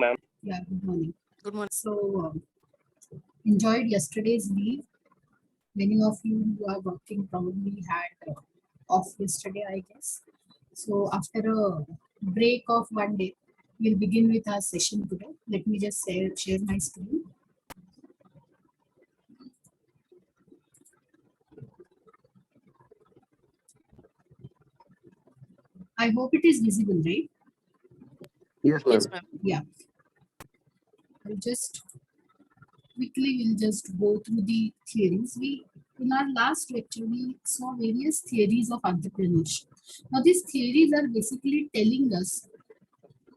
ma'am. Yeah, good morning. Good morning. So, enjoyed yesterday's leave. Many of you who are working probably had off yesterday, I guess. So, after a break of one day, we'll begin with our session today. Let me just share my screen. I hope it is visible, right? Yes, ma'am. Yes, ma'am. Yeah. I'll just quickly we'll just go through the theories. We in our last lecture we saw various theories of entrepreneurship. Now these theories are basically telling us,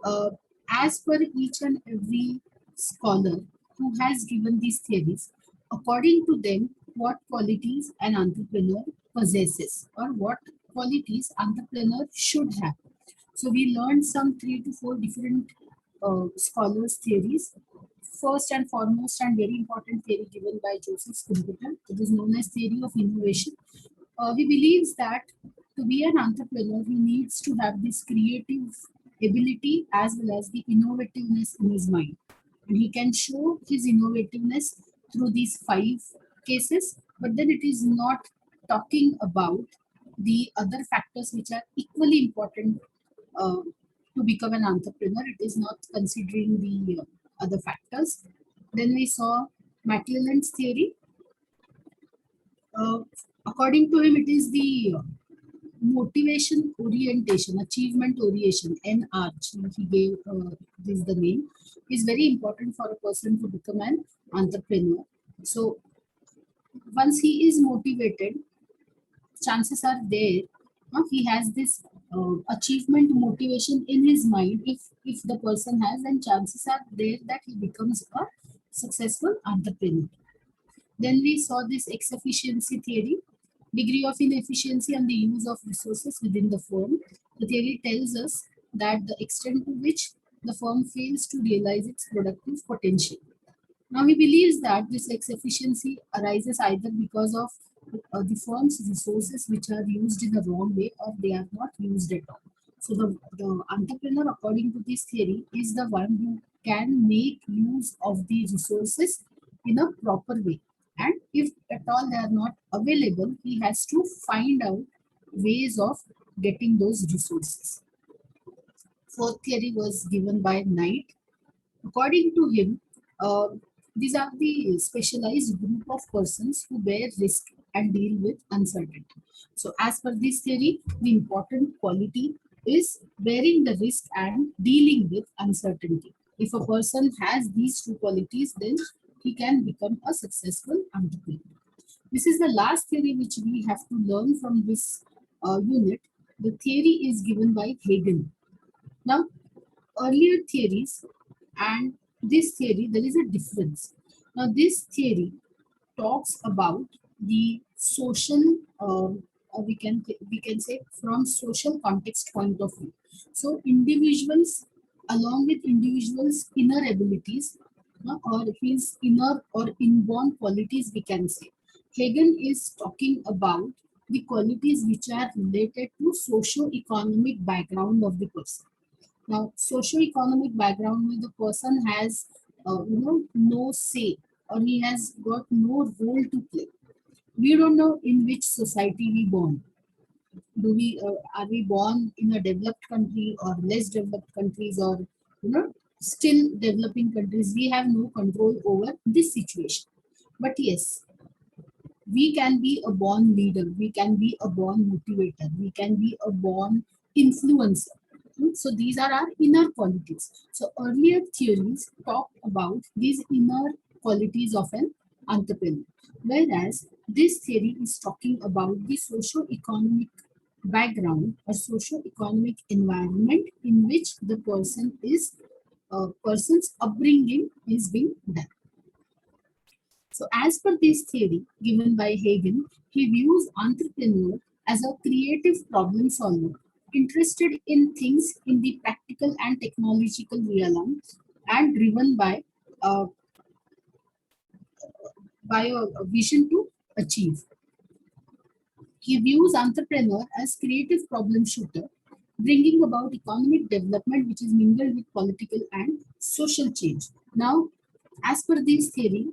uh, as per each and every scholar who has given these theories, according to them, what qualities an entrepreneur possesses or what qualities entrepreneur should have. So we learned some 3 to 4 different scholars' theories. First and foremost, and very important theory given by Joseph Schumpeter, it is known as theory of innovation. He believes that to be an entrepreneur, he needs to have this creative ability as well as the innovativeness in his mind. And he can show his innovativeness through these 5 cases, but then it is not talking about the other factors which are equally important uh, to become an entrepreneur. It is not considering the other factors. Then we saw McClelland's theory. Uh, According to him, it is the motivation orientation, achievement orientation, NARCH, he gave this the name, is very important for a person to become an entrepreneur. So once he is motivated, chances are there he has this achievement motivation in his mind. If the person has, then chances are there that he becomes a successful entrepreneur. Then we saw this X efficiency theory, degree of inefficiency and the use of resources within the firm. The theory tells us that the extent to which the firm fails to realize its productive potential. Now, he believes that this X efficiency arises either because of the firm's resources which are used in the wrong way or they are not used at all. So, the entrepreneur, according to this theory, is the one who can make use of the resources in a proper way. And if at all they are not available, he has to find out ways of getting those resources. Fourth theory was given by Knight. According to him, uh, these are the specialized group of persons who bear risk and deal with uncertainty. So, as per this theory, the important quality is bearing the risk and dealing with uncertainty. If a person has these 2 qualities, then he can become a successful entrepreneur. This is the last theory which we have to learn from this unit. The theory is given by Hegel. Now, earlier theories and this theory, there is a difference. Now, this theory talks about the social, we can say from social context point of view. So, individuals, along with individuals' inner abilities, or his inner or inborn qualities, we can say. Hegel is talking about the qualities which are related to socio-economic background of the person. Now, socio-economic background where the person has, no say or he has got no role to play. We don't know in which society we born. Do we are we born in a developed country or less developed countries or still developing countries? We have no control over this situation. But yes, we can be a born leader, we can be a born motivator, we can be a born influencer. So these are our inner qualities. So earlier theories talked about these inner qualities of an entrepreneur, whereas this theory is talking about the socio-economic background or socio-economic environment in which the person's upbringing is being done. So, as per this theory given by Hegel, he views entrepreneur as a creative problem solver, interested in things in the practical and technological realm, and driven uh, by a vision to achieve. He views entrepreneur as creative problem shooter, bringing about economic development which is mingled with political and social change. Now, as per this theory,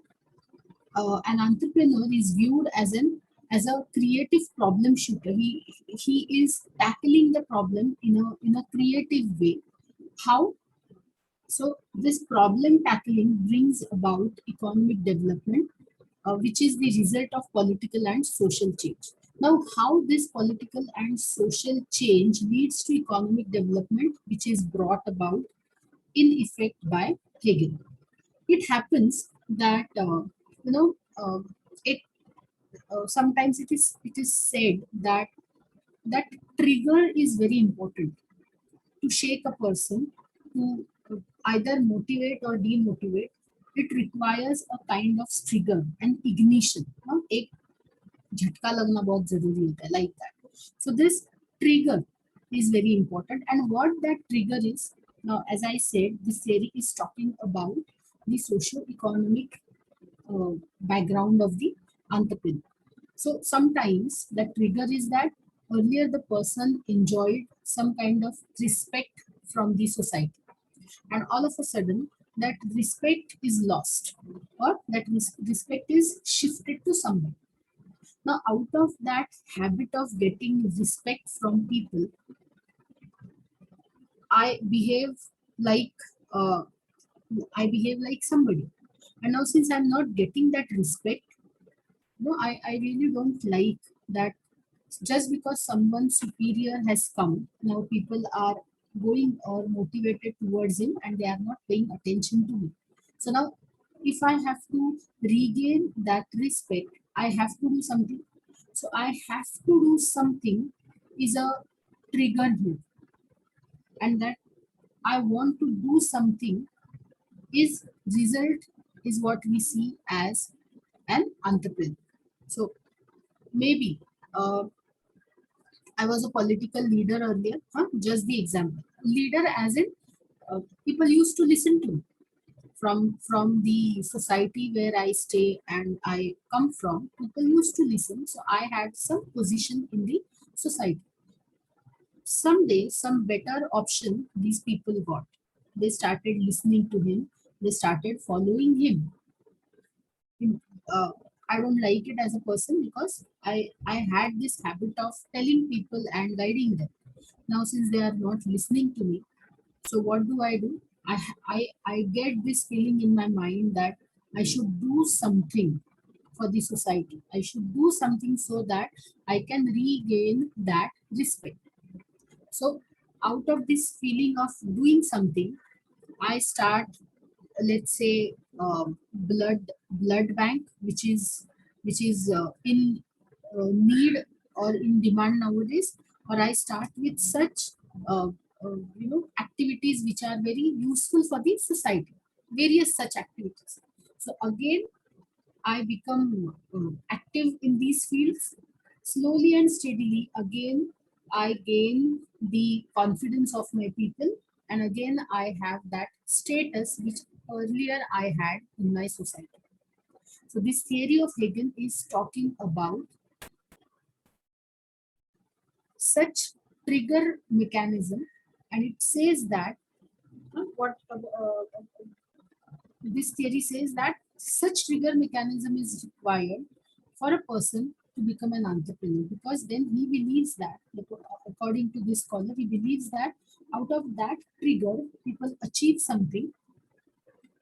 an entrepreneur is viewed as a creative problem shooter. He is tackling the problem in a creative way. How? So this problem tackling brings about economic development, which is the result of political and social change. Now, how this political and social change leads to economic development, which is brought about in effect by Hegel. It happens that you know it sometimes it is said that that trigger is very important to shake a person, to either motivate or demotivate. It requires a kind of trigger and ignition. एक झटका लगना बहुत जरूरी होता है, like that. So this trigger is very important, and what that trigger is, now as I said, this theory is talking about the socio-economic background of the entrepreneur. So sometimes the trigger is that earlier the person enjoyed some kind of respect from the society, and all of a sudden that respect is lost, or that respect is shifted to somebody. Now, out of that habit of getting respect from people, I behave like uh, I behave like somebody. And now, since I'm not getting that respect, no, I really don't like that. Just because someone superior has come, now people are going or motivated towards him, and they are not paying attention to me. So now, if I have to regain that respect, I have to do something. So I have to do something is a trigger here, and that I want to do something is result is what we see as an entrepreneur. So maybe I was a political leader earlier. Just the example. Leader as in people used to listen to me. From the society where I stay and I come from, people used to listen. So I had some position in the society. Someday, some better option these people got. They started listening to him. They started following him. uh, I don't like it as a person because I had this habit of telling people and guiding them. Now, since they are not listening to me, so what do? I get this feeling in my mind that I should do something for the society. I should do something so that I can regain that respect. So, out of this feeling of doing something, I start, let's say, blood bank, which is in need or in demand nowadays, or I start with such activities which are very useful for the society, various such activities. So again, I become active in these fields. Slowly and steadily, again, I gain the confidence of my people, and again, I have that status which earlier I had in my society. So, this theory of Hegel is talking about such trigger mechanism, and it says that this theory says that such trigger mechanism is required for a person to become an entrepreneur, because then he believes that, according to this scholar, he believes that out of that trigger people achieve something,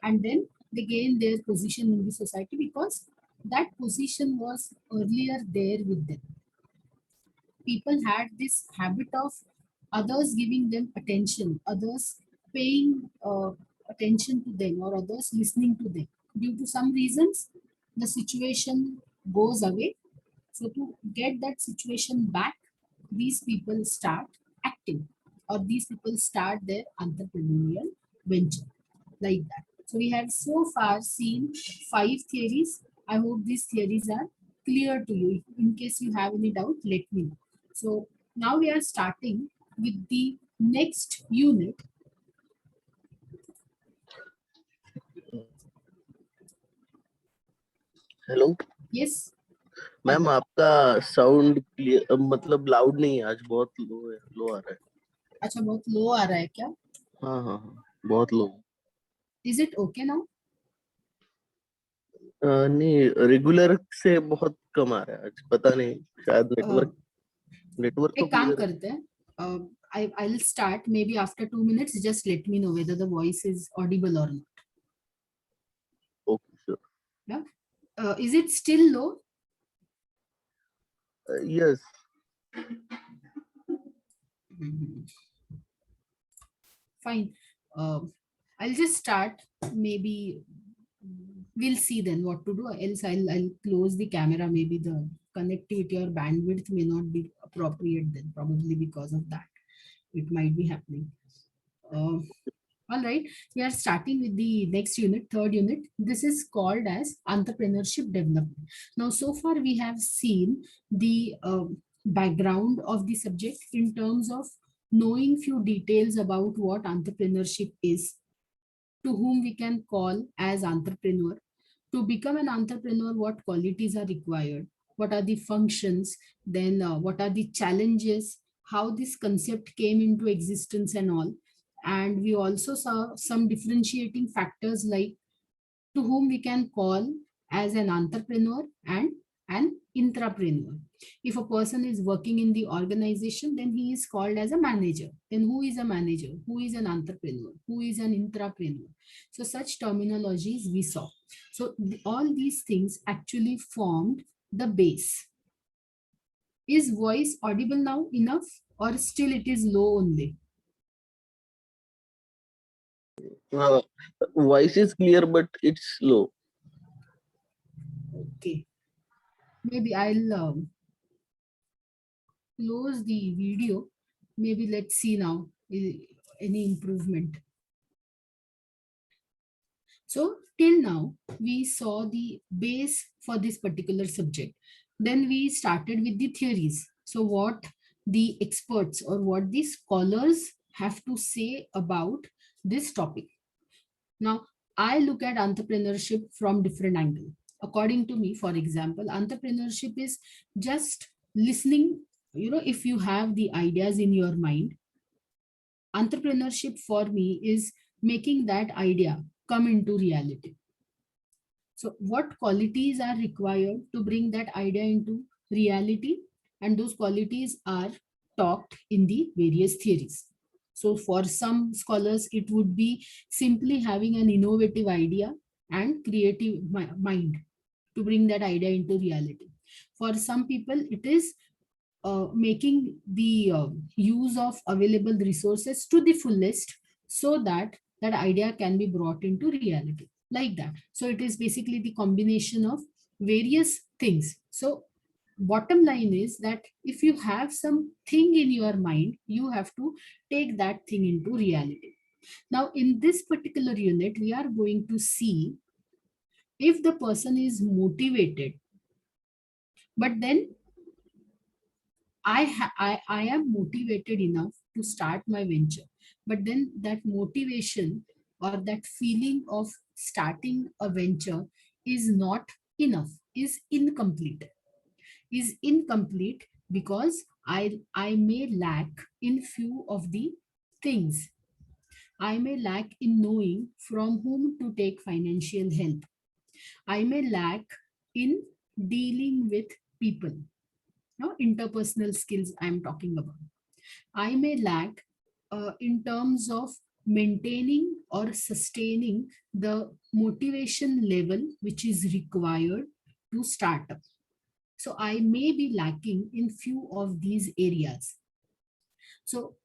and then they gain their position in the society because that position was earlier there with them. People had this habit of others giving them attention, others paying attention to them, or others listening to them. Due to some reasons, the situation goes away. So, to get that situation back, these people start acting, or these people start their entrepreneurial venture, like that. So, we have so far seen 5 theories. I hope these theories are clear to you. In case you have any doubt, let me know. So, now we are starting with the next unit. Hello Yes. Ma'am, आपका sound मतलब loud नहीं है, आज बहुत लो है, लो आ रहा है. अच्छा, बहुत लो आ रहा है क्या? हाँ हाँ हाँ, बहुत लो. Is it okay now? नहीं, रेगुलर से बहुत कम आ रहा है आज, पता नहीं, शायद नेटवर्क नेटवर्क तो एक काम क्लियर है। करते हैं, I'll start maybe after 2 minutes. Just let me know whether the voice is audible or not. Okay sure. Yeah. Is it still low? Yes. Fine. I'll just start. Maybe we'll see then what to do. Else I'll close the camera. Maybe the connectivity or bandwidth may not be appropriate then, probably because of that. It might be happening. All right, we are starting with the next unit, third unit. This is called as entrepreneurship development. Now, so far we have seen the background of the subject in terms of knowing few details about what entrepreneurship is, to whom we can call as entrepreneur. To become an entrepreneur, what qualities are required, what are the functions, then what are the challenges, how this concept came into existence and all. And we also saw some differentiating factors like to whom we can call as an entrepreneur and an intrapreneur. If a person is working in the organization, then he is called as a manager. Then who is a manager? Who is an entrepreneur? Who is an intrapreneur? So such terminologies we saw. So all these things actually formed the base. Is voice audible now enough, or still it is low only? Voice is clear but it's slow. Okay. Maybe I'll close the video. Maybe let's see now any improvement. So till now, we saw the base for this particular subject. Then we started with the theories. So what the experts or what the scholars have to say about this topic. Now, I look at entrepreneurship from different angle. According to me, for example, entrepreneurship is just listening. If you have the ideas in your mind, entrepreneurship for me is making that idea come into reality. So what qualities are required to bring that idea into reality? And those qualities are talked in the various theories. So for some scholars, it would be simply having an innovative idea and creative mind to bring that idea into reality. For some people, it is making the use of available resources to the fullest so that that idea can be brought into reality, like that. So it is basically the combination of various things. So bottom line is that if you have something in your mind, you have to take that thing into reality. Now in this particular unit, we are going to see if the person is motivated, but then I am motivated enough to start my venture, but then that motivation or that feeling of starting a venture is not enough, is incomplete because I may lack in few of the things. I may lack in knowing from whom to take financial help. I may lack in dealing with people. Interpersonal skills I'm talking about. I may lack in terms of maintaining or sustaining the motivation level which is required to start up. So I may be lacking in few of these areas. So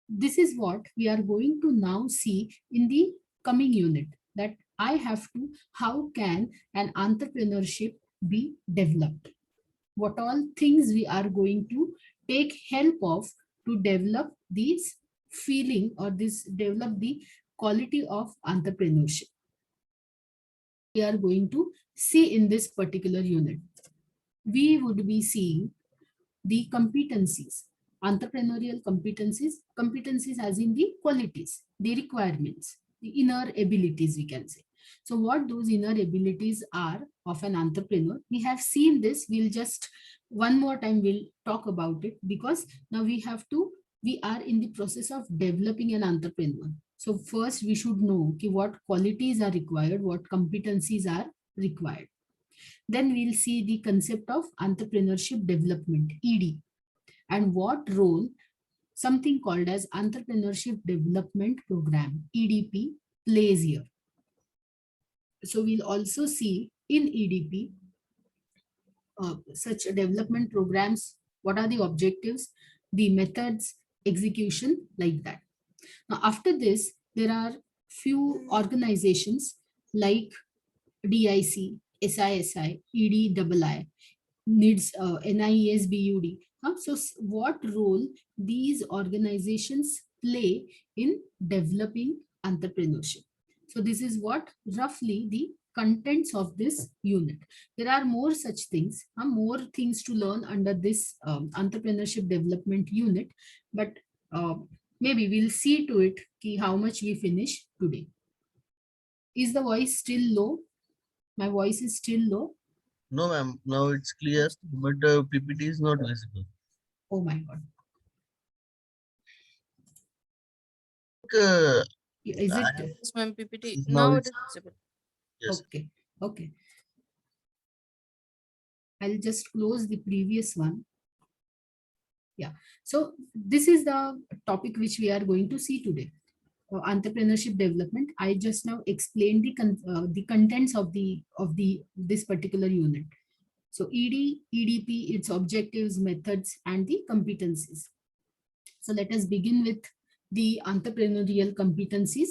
this is what we are going to now see in the coming unit, that I have to, how can an entrepreneurship be developed? What all things we are going to take help of to develop this feeling or this develop the quality of entrepreneurship. We are going to see in this particular unit. We would be seeing the competencies, entrepreneurial competencies as in the qualities, the requirements, the inner abilities we can say. So what those inner abilities are of an entrepreneur, we have seen this. We'll just one more time we'll talk about it, because now we are in the process of developing an entrepreneur. So first we should know what qualities are required, what competencies are required. Then we'll see the concept of entrepreneurship development, ED, and what role something called as entrepreneurship development program, EDP, plays here. So we'll also see in EDP such development programs, what are the objectives, the methods, execution, like that. Now, after this, there are few organizations like DIC, SISI, EDII, NIDS, NIESBUD. So, what role these organizations play in developing entrepreneurship? So, this is what roughly the contents of this unit. There are more such things, more things to learn under this entrepreneurship development unit, but uh, maybe we'll see to it how much we finish today. Is the voice still low? My voice is still low. No, ma'am. Now it's clear, but PPT is not visible. Oh my God. Uh, Is it? Yes, ma'am, PPT. Now Now it it's is visible. yes. Okay. Okay. I'll just close the previous one. Yeah. So this is the topic which we are going to see today. Entrepreneurship development. I just now explained the contents of this particular unit. So ED, EDP, its objectives, methods, and the competencies. So let us begin with the entrepreneurial competencies.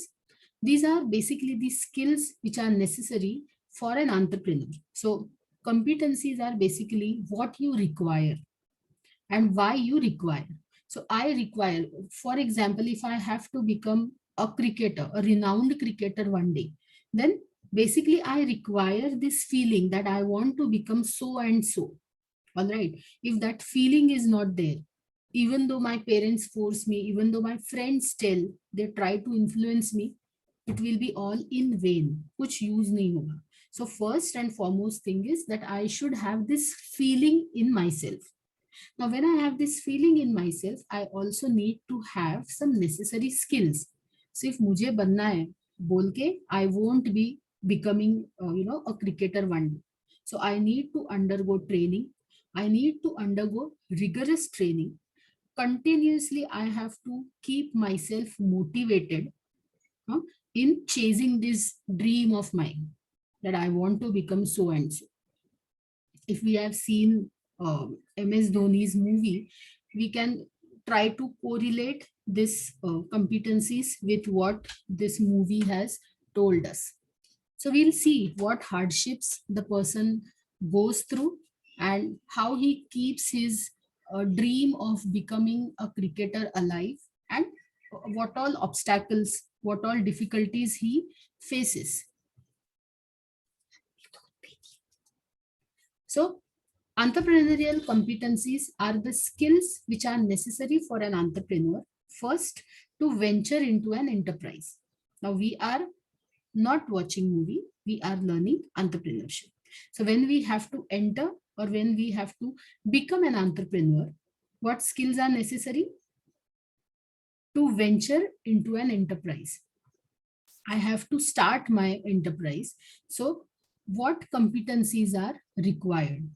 These are basically the skills which are necessary for an entrepreneur. So competencies are basically what you require and why you require. So I require, for example, if I have to become a cricketer, a renowned cricketer one day, then basically I require this feeling that I want to become so and so. All right. If that feeling is not there, even though my parents force me, even though my friends tell, they try to influence me, it will be all in vain. Kuch use nahi hoga. So first and foremost thing is that I should have this feeling in myself. Now, when I have this feeling in myself, I also need to have some necessary skills. So if mujhe banna hai, bolke, I won't be becoming, a cricketer one day. So I need to undergo training. I need to undergo rigorous training. Continuously, I have to keep myself motivated huh, in chasing this dream of mine that I want to become so and so. If we have seen MS Dhoni's movie, we can try to correlate this competencies with what this movie has told us. So we'll see what hardships the person goes through and how he keeps his dream of becoming a cricketer alive, and what all obstacles, what all difficulties he faces. So entrepreneurial competencies are the skills which are necessary for an entrepreneur first to venture into an enterprise. Now we are not watching movie, we are learning entrepreneurship. So when we have to enter or when we have to become an entrepreneur, what skills are necessary? To venture into an enterprise, I have to start my enterprise. So what competencies are required?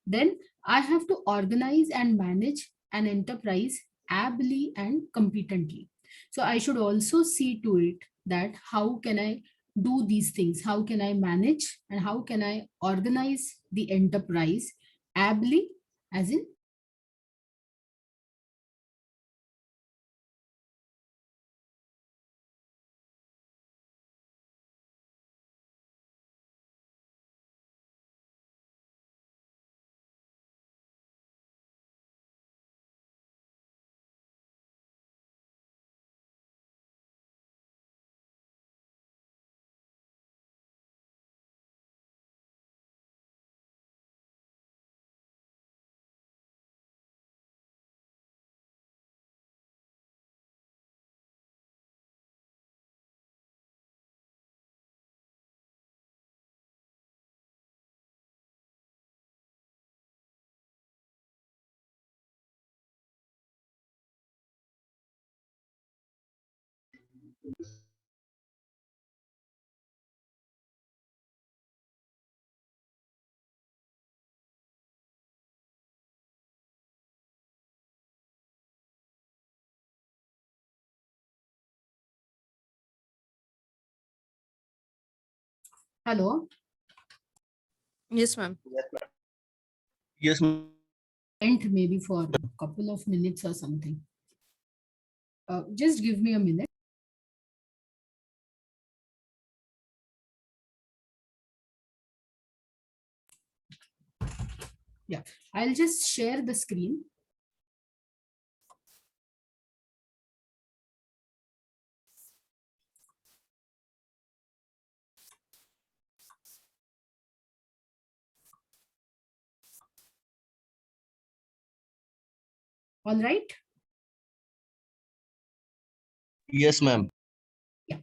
Then I have to organize and manage an enterprise ably and competently. So I should also see to it that how can I do these things? How can I manage and how can I organize the enterprise ably, as in Hello. Yes, ma'am. Yes, ma'am. And maybe for a couple of minutes or something. Just give me a minute. Yeah, I'll just share the screen. All right. Yes, ma'am. Yeah.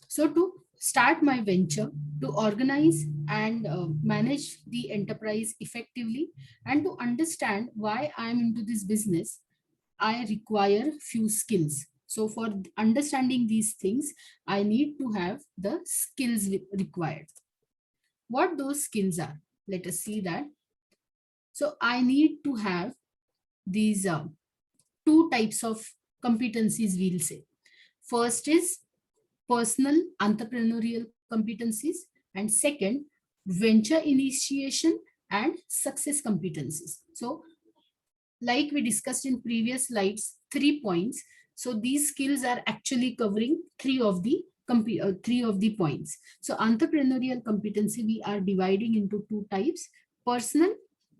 So to start my venture, to organize and manage the enterprise effectively, and to understand why I'm into this business, I require few skills. So for understanding these things, I need to have the skills required. What those skills are? Let us see that. So I need to have these two types of competencies, we'll say. First is personal entrepreneurial competencies, and second, venture initiation and success competencies. So like we discussed in previous slides, 3 points. So these skills are actually covering three of the points. So entrepreneurial competency we are dividing into two types: personal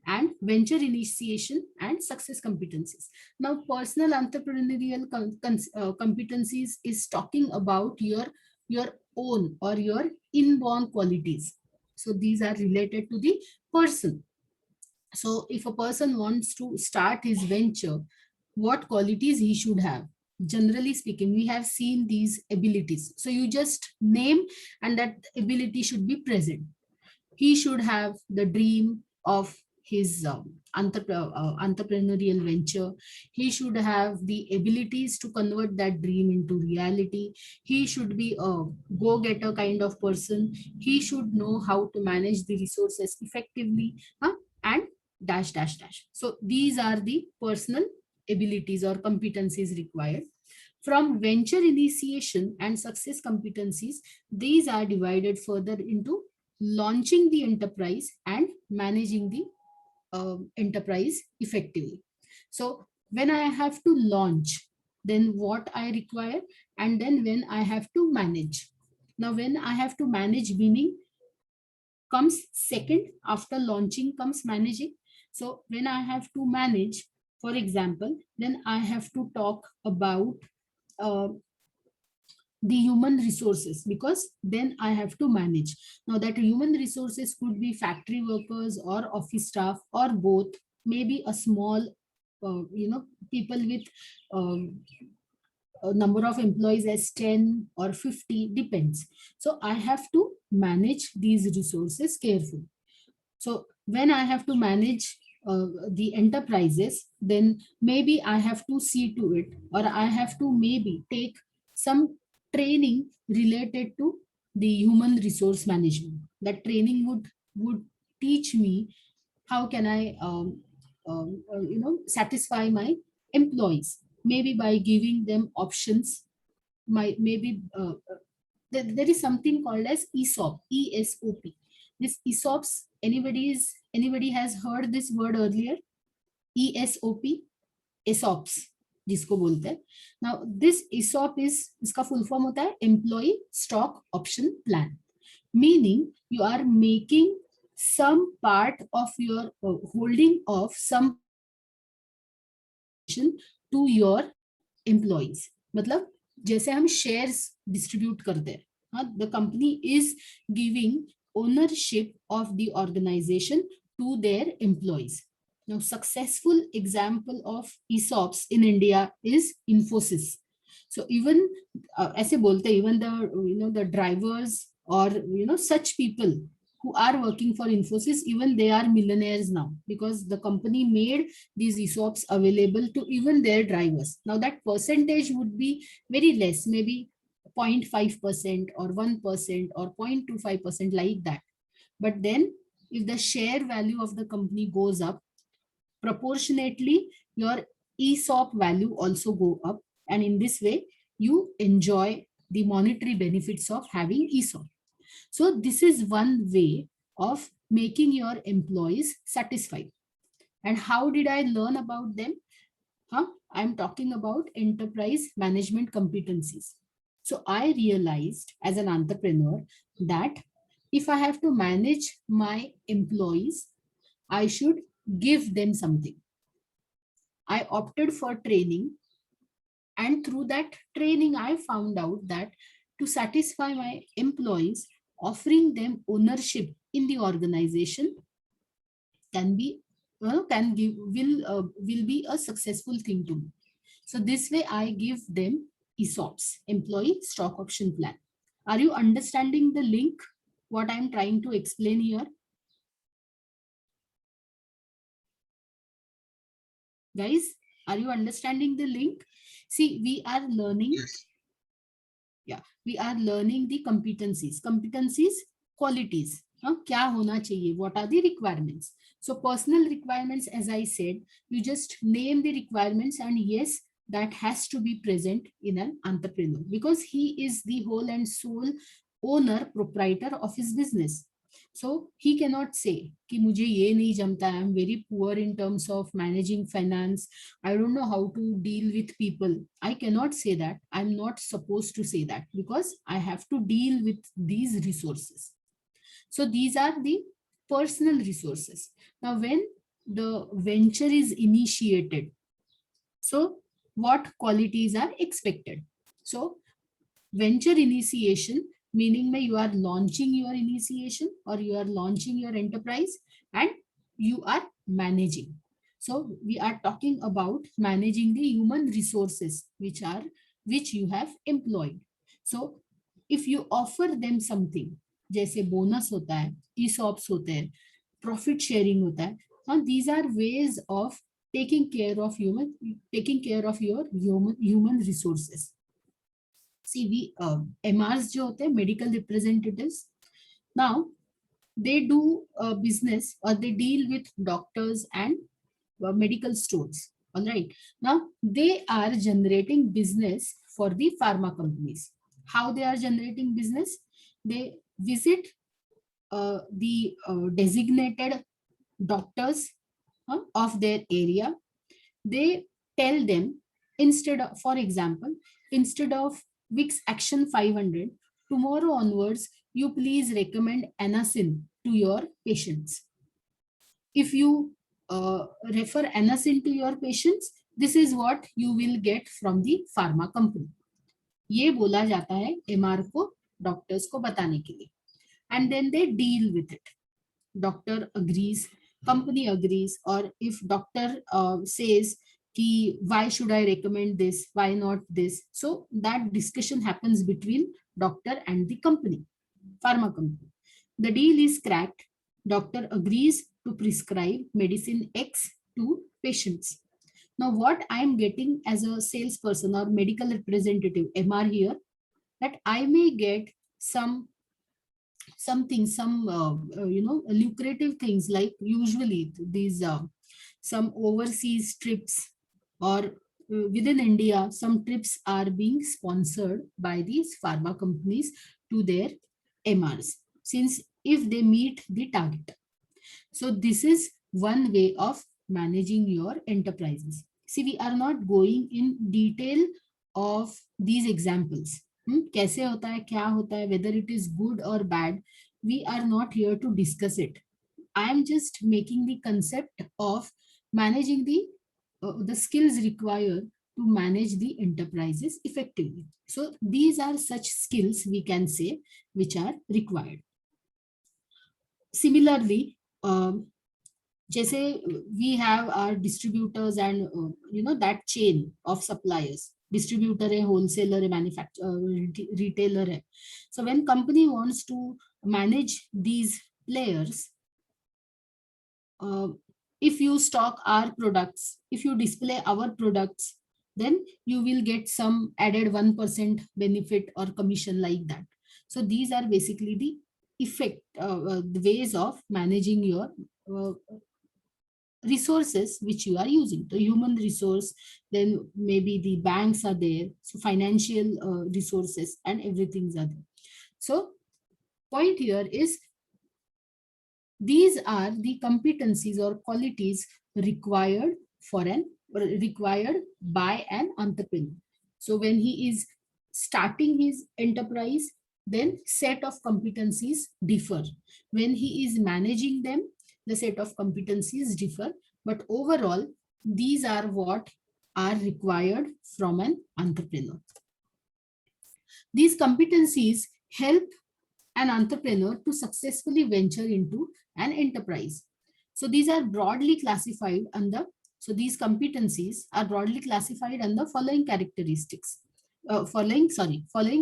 and venture initiation and success competencies. Now, personal entrepreneurial competencies is talking about your own or your inborn qualities. So these are related to the person. So if a person wants to start his venture, what qualities he should have? Generally speaking, we have seen these abilities. So you just name and that ability should be present. He should have the dream of his entrepreneurial venture. He should have the abilities to convert that dream into reality. He should be a go-getter kind of person. He should know how to manage the resources effectively, and dash dash dash. So these are the personal abilities or competencies required. From venture initiation and success competencies, these are divided further into launching the enterprise and managing the enterprise effectively. So when I have to launch, then what I require, and then when I have to manage. Now, when I have to manage, meaning comes second after launching comes managing. So when I have to manage, for example, then I have to talk about uh, the human resources, because then I have to manage. Now that human resources could be factory workers or office staff or both, maybe a small people with um, a number of employees as 10 or 50, depends. So I have to manage these resources carefully. So when I have to manage the enterprises, then maybe I have to see to it, or I have to maybe take some training related to the human resource management. That training would teach me how can I satisfy my employees, maybe by giving them options. My maybe there is something called as ESOP, ESOP. This ESOPs, anybody has heard this word earlier? ESOP, ESOPs जिसको बोलते हैं. Now this ESOP is, इसका full form होता है Employee Stock Option Plan, meaning you are making some part of your holding of some to your employees. मतलब जैसे हम shares distribute करते हैं, हाँ, the company is giving ownership of the organization to their employees. Now, successful example of ESOPs in India is Infosys. So even ऐसे बोलते हैं, even the the drivers or such people who are working for Infosys, even they are millionaires now because the company made these ESOPs available to even their drivers. Now that percentage would be very less, maybe 0.5% or 1% or 0.25%, like that. But then if the share value of the company goes up, proportionately your ESOP value also go up, and in this way you enjoy the monetary benefits of having ESOP. So this is one way of making your employees satisfied. And how did I learn about them? I'm talking about enterprise management competencies. So I realized as an entrepreneur that if I have to manage my employees, I should give them something. I opted for training, and through that training, I found out that to satisfy my employees, offering them ownership in the organization can be will be a successful thing to me. So this way I give them ESOPs, employee stock option plan. Are you understanding the link, what I'm trying to explain here? Guys, are you understanding the link? See, we are learning. Yes. Yeah, we are learning the competencies. Competencies, qualities. क्या होना चाहिए? What are the requirements? So personal requirements, as I said, you just name the requirements, and yes, that has to be present in an entrepreneur because he is the whole and sole owner, proprietor of his business. So he cannot say कि मुझे ये नहीं जमता है, I'm very poor in terms of managing finance, I don't know how to deal with people. I cannot say that. I'm not supposed to say that because I have to deal with these resources. So these are the personal resources. Now, when the venture is initiated, so what qualities are expected? So venture initiation, meaning you are launching your initiation or you are launching your enterprise and you are managing. So we are talking about managing the human resources which you have employed. So if you offer them something, जैसे bonus होता है, ESOPs होते हैं, profit sharing होता है, these are ways of taking care of your human resources. See, we MRs जो होते हैं, medical representatives, now they do business or they deal with doctors and medical stores. All right. Now they are generating business for the pharma companies. How they are generating business? They visit the designated doctors of their area. They tell them, instead of, for example, instead of Vicks Action 500, tomorrow onwards, you please recommend Anacin to your patients. If you refer Anacin to your patients, this is what you will get from the pharma company. ये बोला जाता है MR को doctors को बताने के लिए, and then they deal with it. Doctor agrees, company agrees, or if doctor says कि why should I recommend this, why not this, so that discussion happens between doctor and the company, pharma company. The deal is cracked. Doctor agrees to prescribe medicine X to patients. Now what I am getting as a salesperson or medical representative, MR here, that I may get some lucrative things, like usually these some overseas trips, or within India, some trips are being sponsored by these pharma companies to their MRs, since if they meet the target. So this is one way of managing your enterprises. See, we are not going in detail of these examples. कैसे होता है, क्या होता है, whether it is good or bad, we are not here to discuss it. I am just making the concept of managing the skills required to manage the enterprises effectively. So these are such skills, we can say, which are required. Similarly, जैसे we have our distributors and that chain of suppliers. Distributor है, wholesaler है, manufacturer, retailer है. So when company wants to manage these players, uh, if you stock our products, if you display our products, then you will get some added 1% benefit or commission like that. So these are basically the the ways of managing your uh, resources which you are using, the human resource, then maybe the banks are there, so financial resources and everything's are there. So point here is these are the competencies or qualities required for an required by an entrepreneur. So when he is starting his enterprise, then set of competencies differ. When he is managing them, the set of competencies differ. But overall, these are what are required from an entrepreneur. These competencies help an entrepreneur to successfully venture into an enterprise. So these are broadly classified under, so these competencies are broadly classified under following characteristics, following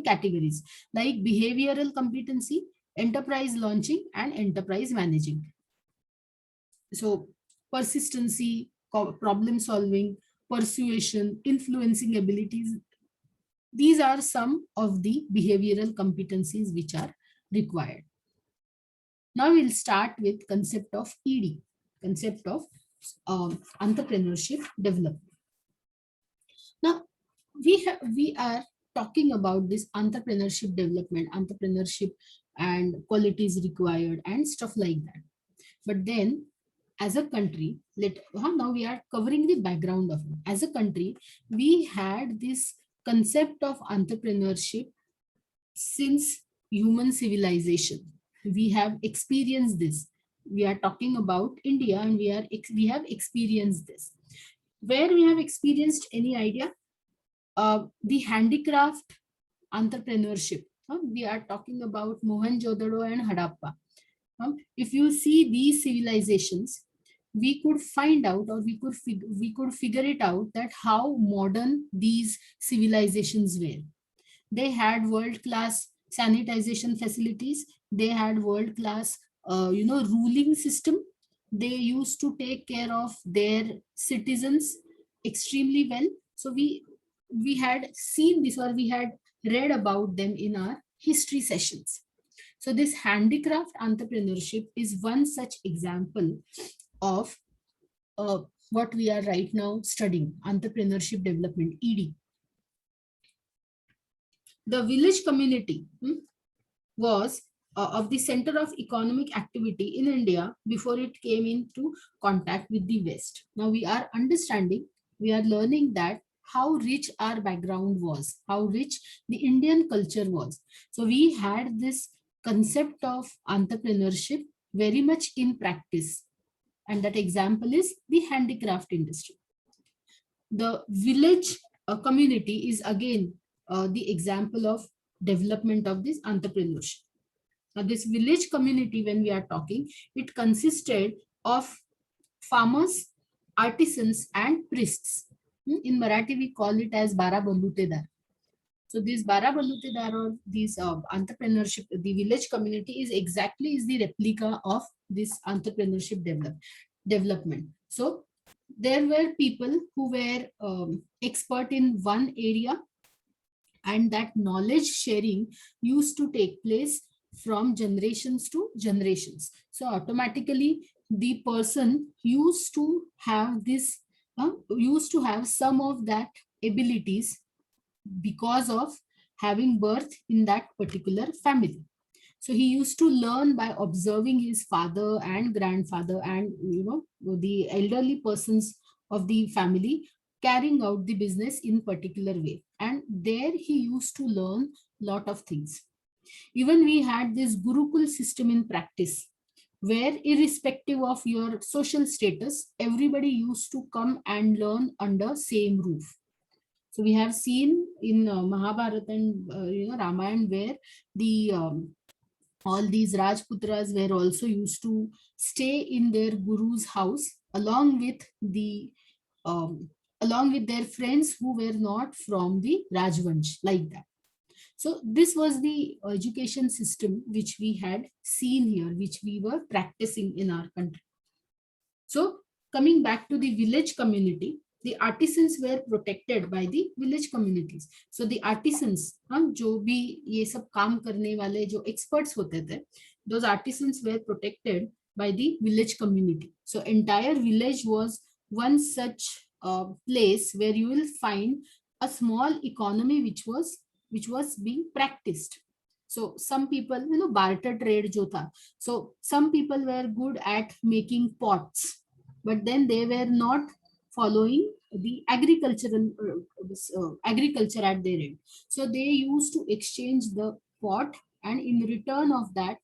categories, like behavioral competency, enterprise launching, and enterprise managing. So persistency, problem solving, persuasion, influencing abilities, these are some of the behavioral competencies which are required. Now we'll start with concept of ED, concept of entrepreneurship development. Now we are talking about this entrepreneurship development, entrepreneurship and qualities required and stuff like that. But then as a country, now we are covering the background of it. As a country, we had this concept of entrepreneurship since human civilization. We have experienced this. We are talking about India, and we have experienced this. Where we have experienced, any idea? The handicraft entrepreneurship. We are talking about Mohenjo-daro and Harappa. If you see these civilizations, we could find out, or we could figure it out, that how modern these civilizations were. They had world-class sanitization facilities. They had world-class, ruling system. They used to take care of their citizens extremely well. So we had seen this, or we had read about them in our history sessions. So this handicraft entrepreneurship is one such example of what we are right now studying, entrepreneurship development, ED. The village community was of the center of economic activity in India before it came into contact with the West. Now we are understanding, we are learning that how rich our background was, how rich the Indian culture was. So we had this concept of entrepreneurship very much in practice. And that example is the handicraft industry. The village community is again the example of development of this entrepreneurship. Now, this village community, when we are talking, it consisted of farmers, artisans, and priests. In Marathi, we call it as Bara Balutedar. So this Bara Balutedar, or this entrepreneurship, the village community is the replica of this entrepreneurship development. So there were people who were expert in one area, and that knowledge sharing used to take place from generations to generations. So automatically the person used to have some of that abilities because of having birth in that particular family. So he used to learn by observing his father and grandfather and the elderly persons of the family carrying out the business in particular way, and there he used to learn lot of things. Even we had this Gurukul system in practice, where irrespective of your social status, everybody used to come and learn under same roof. So we have seen in Mahabharata and Ramayana, where the all these Rajputras were also used to stay in their guru's house along with along with their friends who were not from the Rajvansh, like that. So this was the education system which we had seen here, which we were practicing in our country. So coming back to the village community, the artisans were protected by the village communities. So the artisans, जो भी ये सब काम करने वाले जो experts होते थे, those artisans were protected by the village community. So entire village was one such place where you will find a small economy which was being practiced. So some people, barter trade jo tha. So some people were good at making pots, but then they were not following the agriculture at their end. So they used to exchange the pot, and in return of that,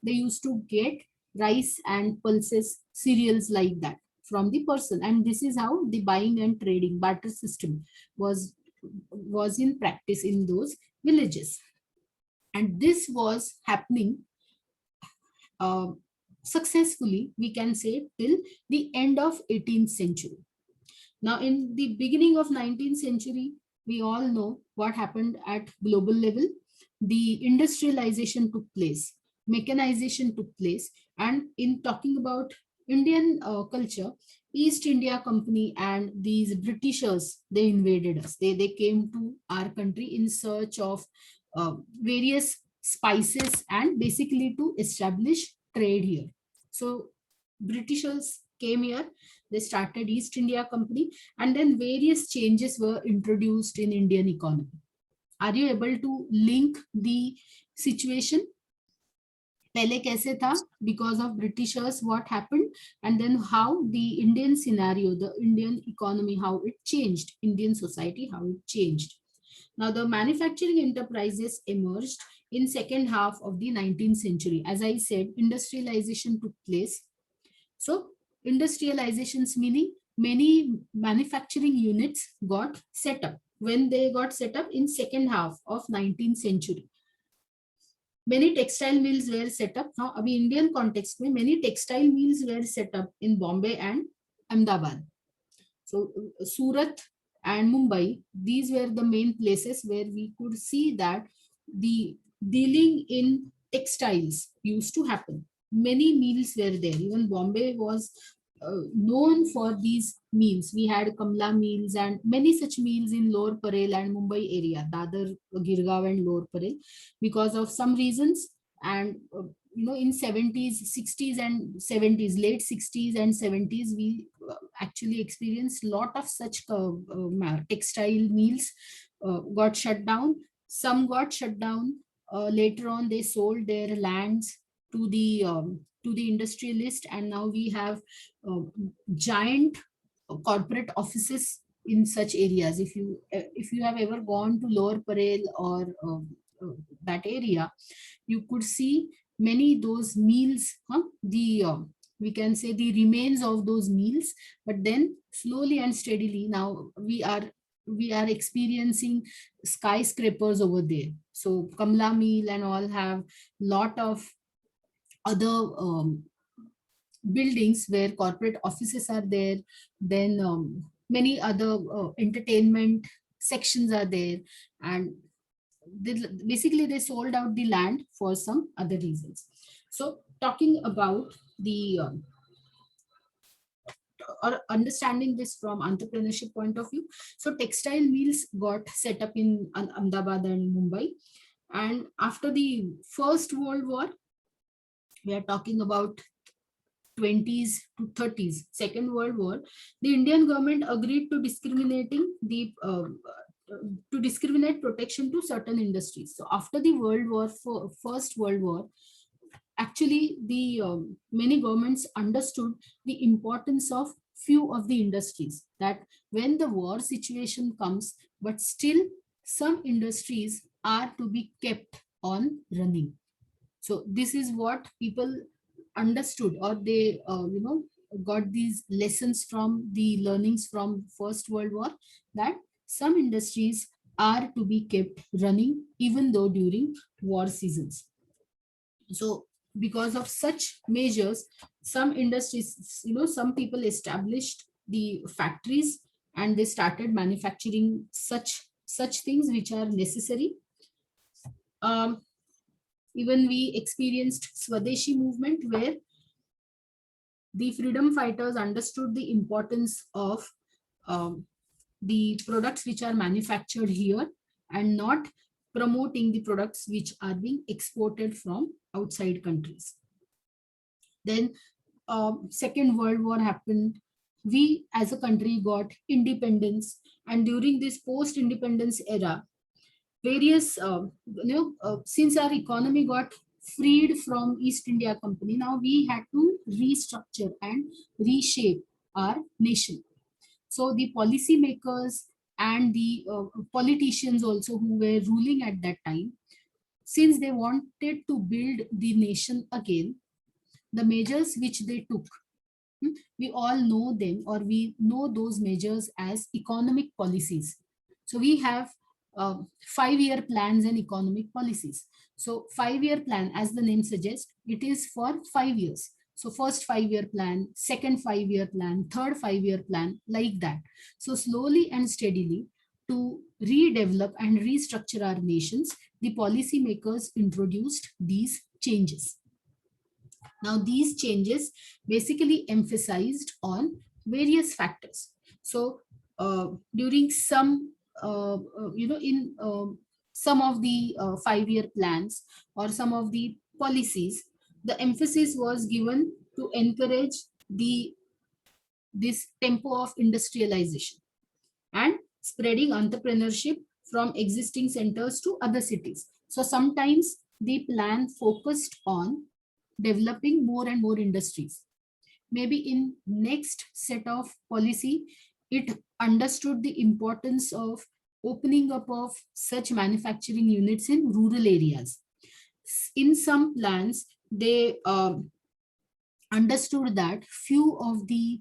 they used to get rice and pulses, cereals like that from the person. And this is how the buying and trading barter system was in practice in those villages. And this was happening uh, successfully, we can say, till the end of 18th century. Now, in the beginning of 19th century, we all know what happened at global level. The industrialization took place, mechanization took place, and in talking about Indian culture, East India Company and these Britishers, they invaded us. They came to our country in search of various spices and basically to establish trade here. So Britishers came here, they started East India Company, and then various changes were introduced in Indian economy. Are you able to link the situation? पहले कैसे था, because of Britishers what happened, and then how the Indian scenario, the Indian economy, how it changed, Indian society, how it changed. Now the manufacturing enterprises emerged in second half of the 19th century. As I said, industrialization took place. So industrializations meaning many manufacturing units got set up. When they got set up in second half of 19th century, many textile mills were set up. Now, abhi Indian context mein many textile mills were set up in Bombay and Ahmedabad. So Surat and Mumbai, these were the main places where we could see that the dealing in textiles used to happen. Many mills were there. Even Bombay was known for these mills. We had Kamla mills and many such mills in Lower Parel and Mumbai area, Dadar, Girgaon and Lower Parel, because of some reasons. And in 70s, 60s and 70s, late 60s and 70s, we actually experienced lot of such textile mills got shut down. Some got shut down. Later on, they sold their lands to the industrialist, and now we have giant corporate offices in such areas. If you have ever gone to Lower Parel or that area, you could see many those meals, the we can say the remains of those meals. But then slowly and steadily now we are experiencing skyscrapers over there. So Kamla Mill and all have lot of other buildings where corporate offices are there. Then many other entertainment sections are there, and basically they sold out the land for some other reasons. So talking about the or understanding this from entrepreneurship point of view, so textile mills got set up in Ahmedabad and Mumbai. And after the First World War, we are talking about 20s to 30s, Second World War, the Indian government agreed to discriminate protection to certain industries. So after the First World War, actually the many governments understood the importance of few of the industries, that when the war situation comes, but still some industries are to be kept on running. So this is what people understood, or they got these lessons from the learnings from First World War, that some industries are to be kept running even though during war seasons. So because of such measures, some industries, some people established the factories and they started manufacturing such things which are necessary. Even we experienced Swadeshi movement, where the freedom fighters understood the importance of um, the products which are manufactured here and not promoting the products which are being exported from outside countries. Then Second World War happened. We as a country got independence, and during this post-independence era, various since our economy got freed from East India Company, now we had to restructure and reshape our nation. So the policy makers and the politicians also who were ruling at that time, since they wanted to build the nation again, the measures which they took, we all know them, or we know those measures as economic policies. So we have 5-year plans and economic policies. So 5-year plan, as the name suggests, it is for 5 years. So first 5-year plan, second 5-year plan, third 5-year plan, like that. So slowly and steadily, to redevelop and restructure our nations, the policy makers introduced these changes. Now, these changes basically emphasized on various factors. So, during some, in some of the 5-year plans or some of the policies, the emphasis was given to encourage this tempo of industrialization and spreading entrepreneurship from existing centers to other cities. So sometimes the plan focused on developing more and more industries. Maybe in next set of policy, it understood the importance of opening up of such manufacturing units in rural areas. In some plans, they understood that few of the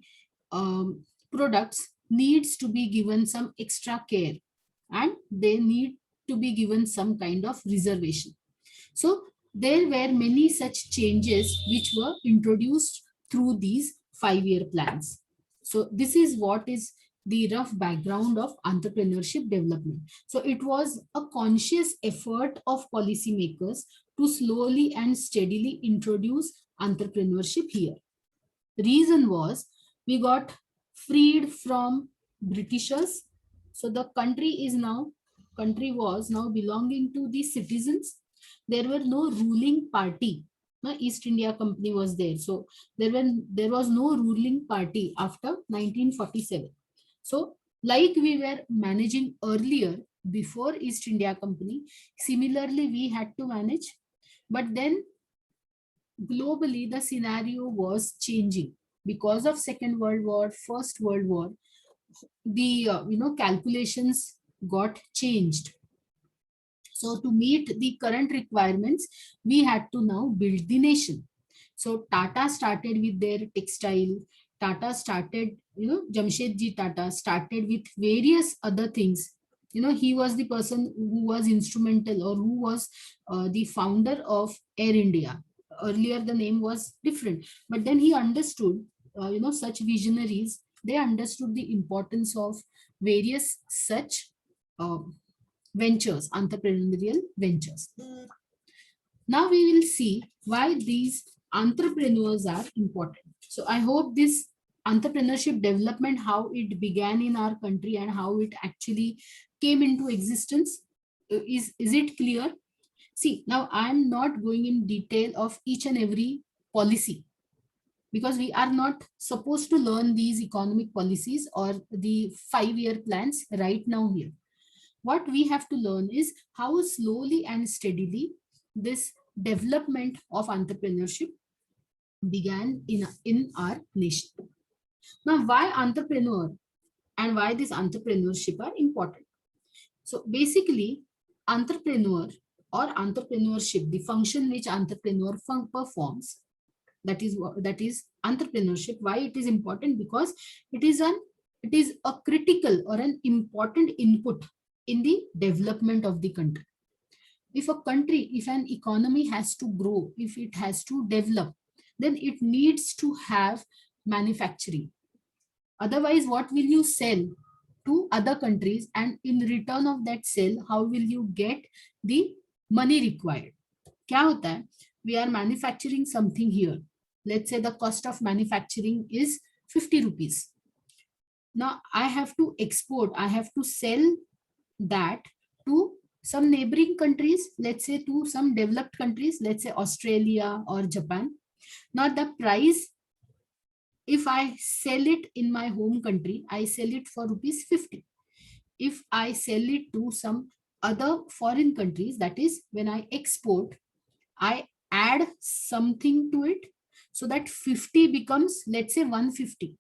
products needs to be given some extra care, and they need to be given some kind of reservation. So there were many such changes which were introduced through these 5-year plans. So this is what is the rough background of entrepreneurship development. So it was a conscious effort of policymakers to slowly and steadily introduce entrepreneurship here. The reason was we got freed from Britishers. So the country was now belonging to the citizens. There were no ruling party. No, East India Company was there. So there was no ruling party after 1947. So like we were managing earlier before East India Company, similarly we had to manage. But then globally the scenario was changing because of Second World War, First World War. The calculations got changed. So to meet the current requirements, we had to now build the nation. So Tata started with their textile. Tata started, Jamshedji Tata started with various other things. He was the person who was instrumental, or who was the founder of Air India. Earlier the name was different, but then he understood, such visionaries, they understood the importance of various such ventures, entrepreneurial ventures. Now we will see why these entrepreneurs are important. So I hope this entrepreneurship development, how it began in our country and how it actually came into existence, is it clear? See, now I'm not going in detail of each and every policy, because we are not supposed to learn these economic policies or the 5-year plans right now here. What we have to learn is how slowly and steadily this development of entrepreneurship began in our nation. Now, why entrepreneur and why this entrepreneurship are important? So basically, entrepreneur or entrepreneurship, the function which entrepreneur performs, that is entrepreneurship. Why it is important? Because it is a critical or an important input in the development of the country. If an economy has to grow, if it has to develop, then it needs to have manufacturing. Otherwise, what will you sell to other countries? And in return of that sale, how will you get the money required. क्या होता है? We are manufacturing something here. Let's say the cost of manufacturing is 50 rupees. Now I have to export, I have to sell that to some neighboring countries, let's say to some developed countries, let's say Australia or Japan. Now the price, if I sell it in my home country, I sell it for rupees 50. If I sell it to some other foreign countries, that is when I export, I add something to it so that 50 becomes, let's say 150.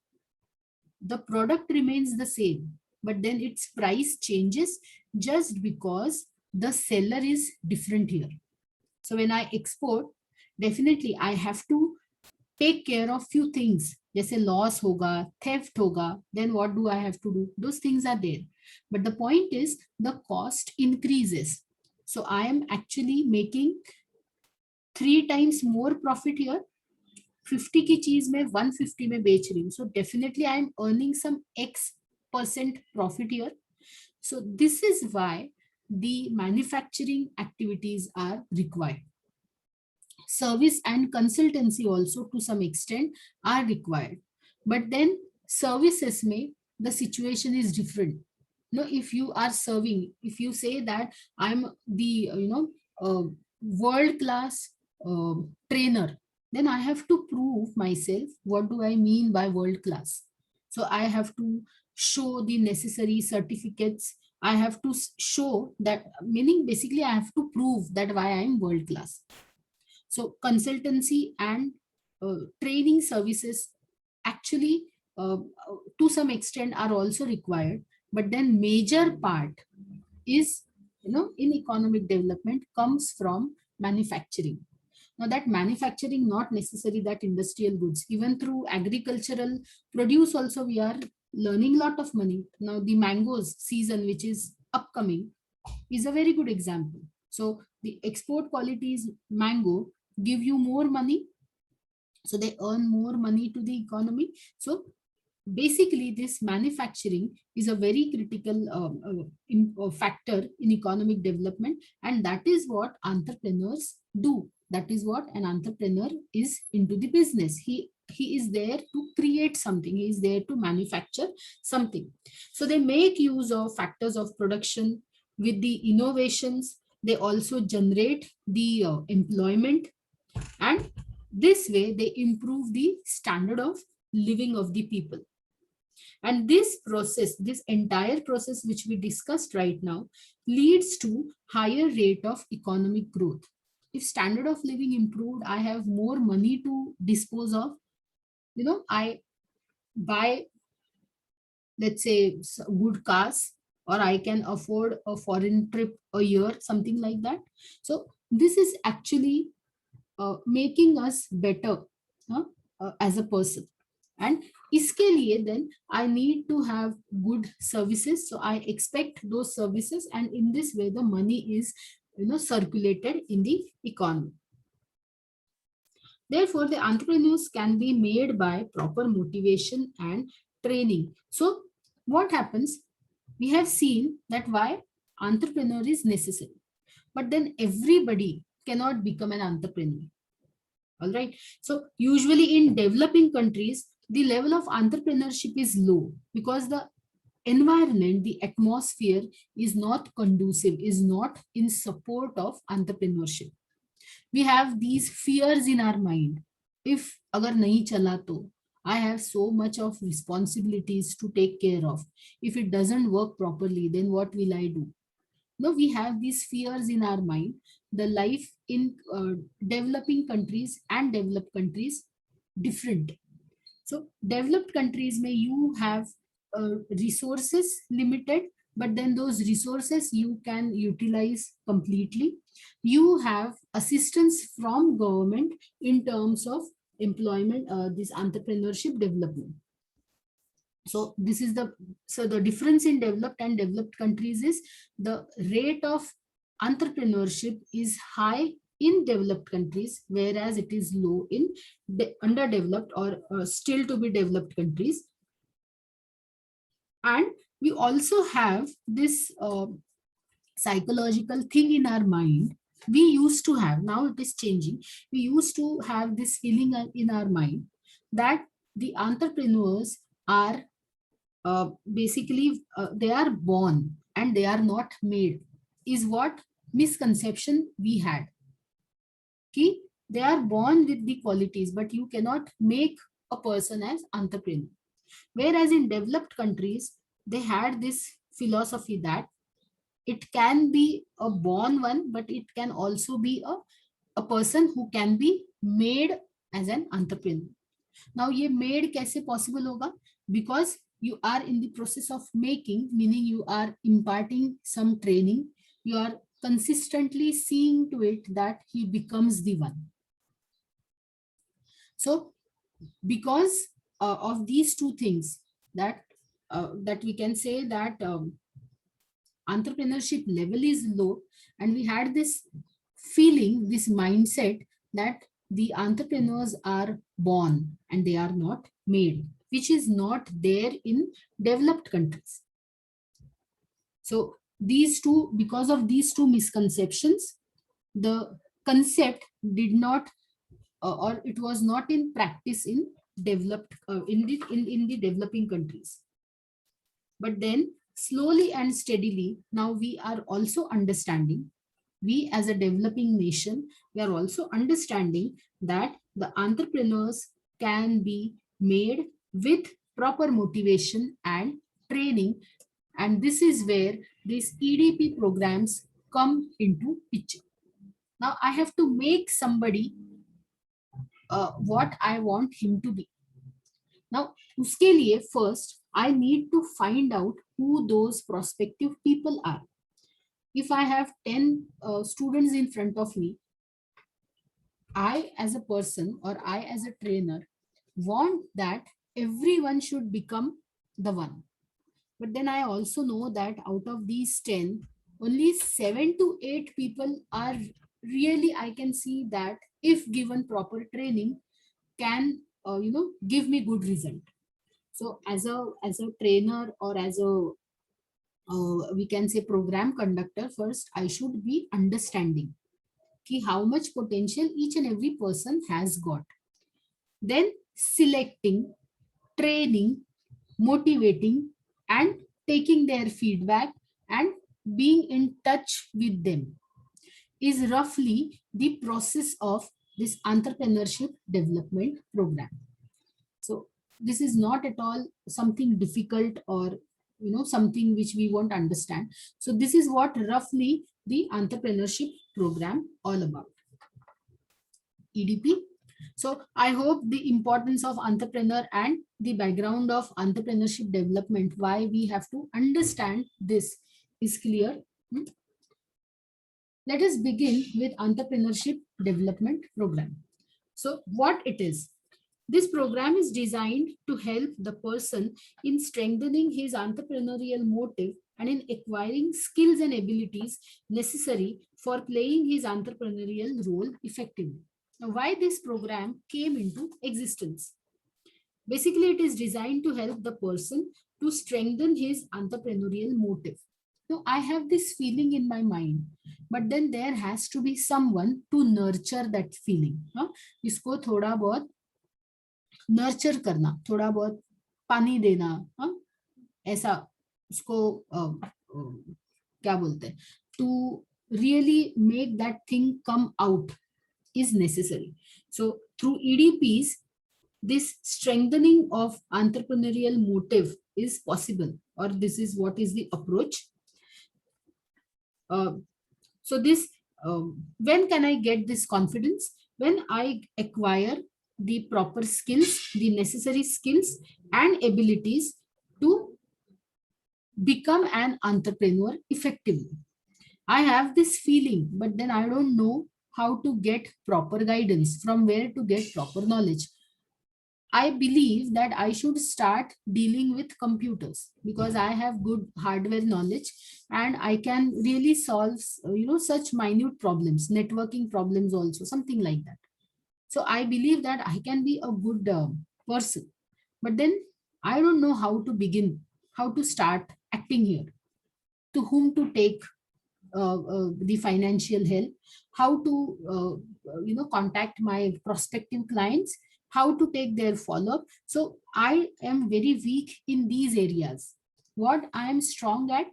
The product remains the same, but then its price changes just because the seller is different here. So when I export, definitely I have to take care of few things. जैसे loss होगा, theft होगा, then what do I have to do? Those things are there. But the point is the cost increases. So I am actually making 3 times more profit here. 50 की चीज में 150 में बेच रही हूँ. So definitely I am earning some X% profit here. So this is why the manufacturing activities are required. Service and consultancy also to some extent are required. But then services may, the situation is different. No, if you are serving, if you say that I'm the world class trainer, then I have to prove myself. What do I mean by world class? So I have to show the necessary certificates. I have to show that, meaning basically I have to prove that why I am world class. So consultancy and training services actually to some extent are also required, but then major part is, in economic development comes from manufacturing. Now that manufacturing, not necessarily that industrial goods, even through agricultural produce also we are learning a lot of money. Now the mangoes season, which is upcoming, is a very good example. So the export qualities mango give you more money, so they earn more money to the economy. So basically this manufacturing is a very critical factor in economic development, and that is what entrepreneurs do. That is what an entrepreneur is into the business. He is there to create something, he is there to manufacture something. So they make use of factors of production with the innovations. They also generate the employment, and this way they improve the standard of living of the people. And this process, this entire process which we discussed right now, leads to higher rate of economic growth. If standard of living improved, I have more money to dispose of. I buy, let's say, good cars, or I can afford a foreign trip a year, something like that. So this is actually making us better as a person. And iske liye then I need to have good services, so I expect those services, and in this way the money is circulated in the economy. Therefore the entrepreneurs can be made by proper motivation and training. So what happens, we have seen that why entrepreneur is necessary, but then everybody cannot become an entrepreneur. All right, so usually in developing countries the level of entrepreneurship is low because the environment, the atmosphere is not conducive, is not in support of entrepreneurship. We have these fears in our mind. If agar nahi chala to, I have so much of responsibilities to take care of. If it doesn't work properly, then what will I do? No, we have these fears in our mind. The life in developing countries and developed countries different. So developed countries may you have resources limited, but then those resources you can utilize completely. You have assistance from government in terms of employment, this entrepreneurship development. So this is the difference in developed and developed countries is the rate of entrepreneurship is high in developed countries, whereas it is low in underdeveloped or still to be developed countries. And we also have this psychological thing in our mind we used to have, now it is changing, we used to have this feeling in our mind that the entrepreneurs are basically they are born and they are not made, is what misconception we had. Okay? They are born with the qualities, but you cannot make a person as entrepreneur. Whereas in developed countries, they had this philosophy that it can be a born one, but it can also be a person who can be made as an entrepreneur. Now, ये made कैसे possible होगा? Because you are in the process of making, meaning you are imparting some training, you are consistently seeing to it that he becomes the one. So, because of these two things, that we can say that entrepreneurship level is low, and we had this feeling, this mindset that the entrepreneurs are born and they are not made, which is not there in developed countries. So these two, because of these two misconceptions, the concept did not or it was not in practice in developed in the developing countries. But then slowly and steadily, now we are also understanding, we as a developing nation, we are also understanding that the entrepreneurs can be made with proper motivation and training. And this is where these EDP programs come into picture. Now I have to make somebody what I want him to be. Now, उसके लिए first I need to find out who those prospective people are. If I have 10 students in front of me, I as a person or I as a trainer want that everyone should become the one. But then I also know that out of these 10, only 7 to 8 people are really, I can see that if given proper training, can give me good result. So as a trainer or as a we can say program conductor, first I should be understanding how much potential each and every person has got. Then selecting, training, motivating, and taking their feedback and being in touch with them is roughly the process of this entrepreneurship development program. So this is not at all something difficult or something which we won't understand. So this is what roughly the entrepreneurship program all about. EDP. So I hope the importance of entrepreneur and the background of entrepreneurship development, why we have to understand this, is clear. Let us begin with entrepreneurship development program. So what it is? This program is designed to help the person in strengthening his entrepreneurial motive and in acquiring skills and abilities necessary for playing his entrepreneurial role effectively. Now, why this program came into existence? Basically, it is designed to help the person to strengthen his entrepreneurial motive. So I have this feeling in my mind, but then there has to be someone to nurture that feeling. इसको थोड़ा बहुत nurture करना, थोड़ा बहुत पानी देना, ऐसा उसको क्या बोलते हैं, to really make that thing come out is necessary. So through EDPs, this strengthening of entrepreneurial motive is possible, or this is what is the approach. So this, when can I get this confidence? When I acquire the proper skills, the necessary skills and abilities to become an entrepreneur effectively. I have this feeling, but then I don't know how to get proper guidance, from where to get proper knowledge. I believe that I should start dealing with computers because I have good hardware knowledge and I can really solve, such minute problems, networking problems also, something like that. So I believe that I can be a good person, but then I don't know how to begin, how to start acting here, to whom to take the financial help, how to contact my prospective clients, how to take their follow-up. So I am very weak in these areas. What I am strong at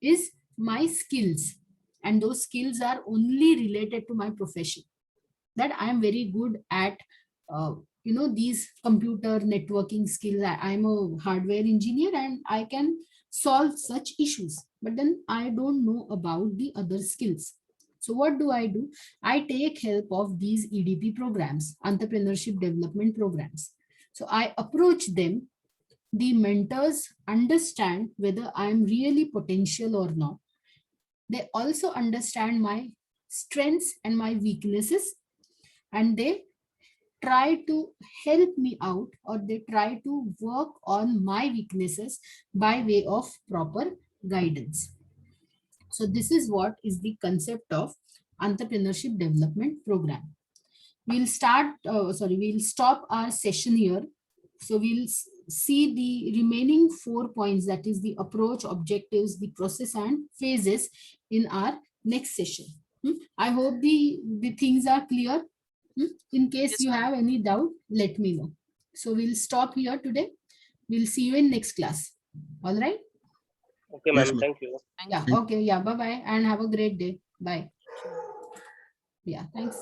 is my skills, and those skills are only related to my profession. That I am very good at these computer networking skills. I'm a hardware engineer and I can solve such issues, but then I don't know about the other skills. So what do? I take help of these EDP programs, entrepreneurship development programs. So I approach them. The mentors understand whether I'm really potential or not. They also understand my strengths and my weaknesses, and they try to help me out, or they try to work on my weaknesses by way of proper guidance. So this is what is the concept of entrepreneurship development program. We'll stop our session here. So we'll see the remaining 4 points, that is the approach, objectives, the process and phases, in our next session. I hope the things are clear. In case Yes, you ma'am. have any doubt, let me know. So we'll stop here today. We'll see you in next class. All right. Okay, Yes, ma'am. ma'am. Thank you. Yeah. Okay. Yeah. Bye-bye and have a great day. Bye. Thank you. Yeah. Thanks.